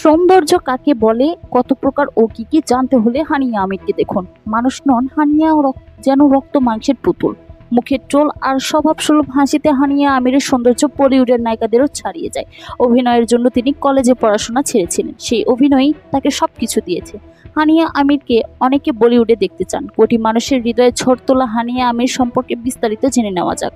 সৌন্দর্য কাকে বলে, কত প্রকার ও কি কি জানতে হলে হানিয়া আমিরকে দেখুন। মানুষ নন হানিয়া, যেন রক্ত মাংসের পুতুল। মুখের টোল আর স্বভাবসুলভ হাসিতে হানিয়া আমিরের সৌন্দর্য বলিউডের নায়িকাদেরও ছাড়িয়ে যায়। অভিনয়ের জন্য তিনি কলেজে পড়াশোনা ছেড়েছিলেন, সেই অভিনয়ই তাকে সবকিছু দিয়েছে। হানিয়া আমিরকে অনেকে বলিউডে দেখতে চান। কোটি মানুষের হৃদয়ে ঝড় তোলা হানিয়া আমির সম্পর্কে বিস্তারিত জেনে নেওয়া যাক।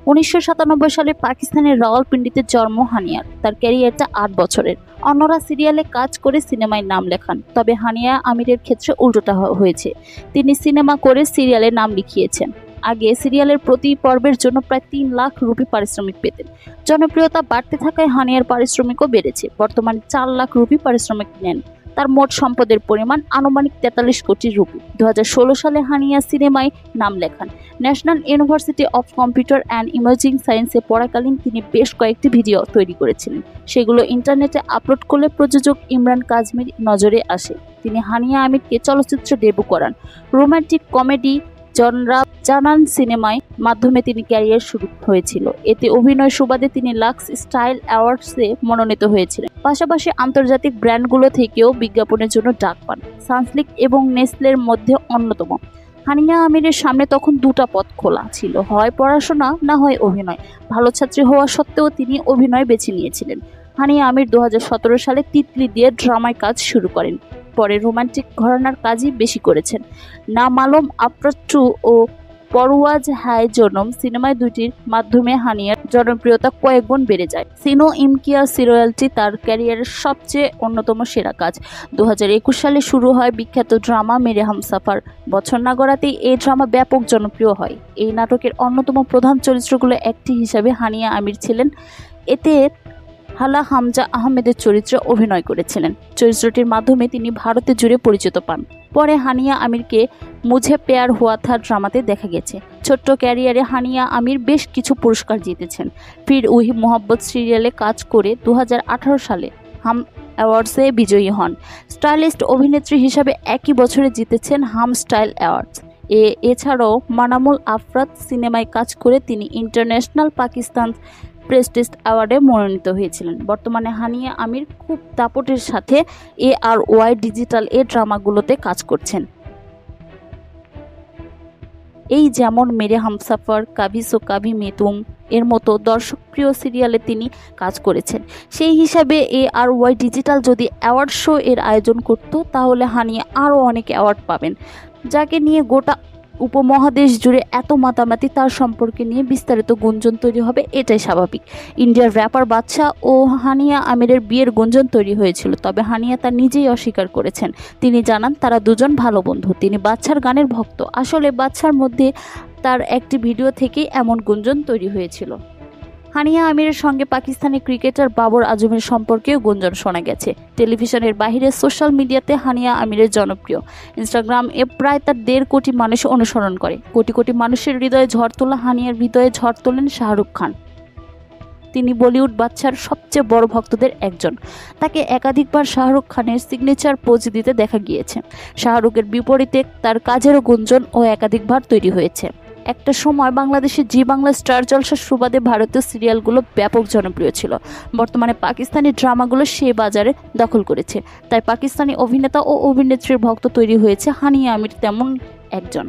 1997 সালে পাকিস্তানের রাওয়ালপিন্ডিতে জন্ম হানিয়ার। তার ক্যারিয়ারটা 8 বছরের। অন্যরা সিরিয়ালে কাজ করে সিনেমায় নাম লেখান, তবে হানিয়া আমিরের ক্ষেত্রে উল্টোটা হয়েছে। তিনি সিনেমা করে সিরিয়ালে নাম লিখিয়েছেন। আগে সিরিয়ালের প্রতি পর্বের জন্য প্রায় 3 লাখ রুপি পারিশ্রমিক পেতেন। জনপ্রিয়তা বাড়তে থাকায় হানিয়ার পারিশ্রমিকও বেড়েছে। বর্তমানে 4 লাখ রুপি পারিশ্রমিক নেন। তার মোট সম্পদের পরিমাণ আনুমানিক 43 কোটি রুপি। 2016 সালে হানিয়া সিনেমায় নাম লেখান। National University of Computer and Emerging সায়েন্সে পড়াকালীন তিনি বেশ কয়েকটি ভিডিও তৈরি করেছিলেন। সেগুলো ইন্টারনেটে আপলোড করলে প্রযোজক ইমরান কাজমির নজরে আসে। তিনি হানিয়া আমিরকে চলচ্চিত্র ডেবু করান। রোমান্টিক কমেডি জনরা জানান সিনেমায় মাধ্যমে তিনি ক্যারিয়ার শুরু হয়েছিল। এতে অভিনয় সুবাদে তিনি লাক্স স্টাইল অ্যাওয়ার্ডসে মনোনীত হয়েছিলেন। পাশাপাশি আন্তর্জাতিক ব্র্যান্ডগুলো থেকেও বিজ্ঞাপনের জন্য ডাক পান। সানসিল্ক এবং নেসলের মধ্যে অন্যতম। হানিয়া আমিরের সামনে তখন দুটা পথ খোলা ছিল, হয় পড়াশোনা, না হয় অভিনয়। ভালো ছাত্রী হওয়া সত্ত্বেও তিনি অভিনয় বেছে নিয়েছিলেন। হানিয়া আমির 2017 সালে তিতলি দিয়ে ড্রামায় কাজ শুরু করেন। পরে রোমান্টিক ঘরানার কাজই বেশি করেছেন। না মালুম আফরাত 2 ও পরওয়াজ হ্যায় জনম সিনেমায় দুটির মাধ্যমে হানিয়ার জনপ্রিয়তা কয়েক গুণ বেড়ে যায়। সিনো ইমকিয়া সিরিয়ালটি তার ক্যারিয়ারের সবচেয়ে অন্যতম সেরা কাজ। 2021 সালে শুরু হয় বিখ্যাত ড্রামা মেরে হামসাফার। বছর না গড়াতেই এই ড্রামা ব্যাপক জনপ্রিয় হয়। এই নাটকের অন্যতম প্রধান চরিত্রগুলো একটি হিসাবে হানিয়া আমির ছিলেন। এতে হালা হামজা আহমেদের চরিত্রে অভিনয় করেছিলেন। চরিত্রটির মাধ্যমে তিনি ভারতে জুড়ে পরিচিত পান। পরে হানিয়া আমিরকে মুঝে প্যার হুয়া থা ড্রামাতে দেখা গেছে। ছোট্ট ক্যারিয়ারে হানিয়া আমির বেশ কিছু পুরস্কার জিতেছেন। ফির ওহি মোহাব্বত সিরিয়ালে কাজ করে 2018 সালে হাম অ্যাওয়ার্ডসে বিজয়ী হন। স্টাইলিস্ট অভিনেত্রী হিসাবে একই বছরে জিতেছেন হাম স্টাইল অ্যাওয়ার্ডস। এছাড়াও মানামুল আফরাত সিনেমায় কাজ করে তিনি ইন্টারন্যাশনাল পাকিস্তান প্রেস্টিজ অ্যাওয়ার্ডে মনোনীত হয়েছিলেন। বর্তমানে হানিয়া আমির খুব দাপটের সাথে ARY ডিজিটাল ড্রামাগুলোতে কাজ করছেন। এই যেমন মেরে হামসাফার, কাভি সো কাভি মে তুম এর মতো দর্শকপ্রিয় সিরিয়ালে তিনি কাজ করেছেন। সেই হিসাবে ARY ডিজিটাল যদি অ্যাওয়ার্ড শো এর আয়োজন করত, তাহলে হানিয়া আরও অনেক অ্যাওয়ার্ড পাবেন। যাকে নিয়ে গোটা উপমহাদেশ জুড়ে এত মাতামাতি, তার সম্পর্কে নিয়ে বিস্তারিত গুঞ্জন তৈরি হবে, এটাই স্বাভাবিক। ইন্ডিয়ার র্যাপার বাদশা ও হানিয়া আমিরের বিয়ের গুঞ্জন তৈরি হয়েছিল, তবে হানিয়া তা নিজেই অস্বীকার করেছেন। তিনি জানান তারা দুজন ভালো বন্ধু। তিনি বাদশার গানের ভক্ত। আসলে বাদশার মধ্যে তার একটি ভিডিও থেকেই এমন গুঞ্জন তৈরি হয়েছিল। হানিয়া আমিরের সঙ্গে পাকিস্তানি ক্রিকেটার বাবর আজমের সম্পর্কেও গুঞ্জন শোনা গেছে। টেলিভিশনের বাইরে সোশ্যাল মিডিয়াতে হানিয়া আমিরের জনপ্রিয়। ইনস্টাগ্রামে প্রায় তার 1.5 কোটি মানুষ অনুসরণ করে। কোটি কোটি মানুষের হৃদয়ে ঝড় তোলা হানিয়ার হৃদয়ে ঝড় তোলেন শাহরুখ খান। তিনি বলিউড বাদশার সবচেয়ে বড় ভক্তদের একজন। তাকে একাধিকবার শাহরুখ খানের সিগনেচার পোজ দিতে দেখা গিয়েছে। শাহরুখের বিপরীতে তার কাজেরও গুঞ্জন ও একাধিকবার তৈরি হয়েছে। একটা সময় বাংলাদেশে জি বাংলা স্টার জলসার সুবাদে ভারতীয় সিরিয়ালগুলো ব্যাপক জনপ্রিয় ছিল। বর্তমানে পাকিস্তানি ড্রামাগুলো সে বাজারে দখল করেছে। তাই পাকিস্তানি অভিনেতা ও অভিনেত্রীর ভক্ত তৈরি হয়েছে। হানিয়া আমির তেমন একজন।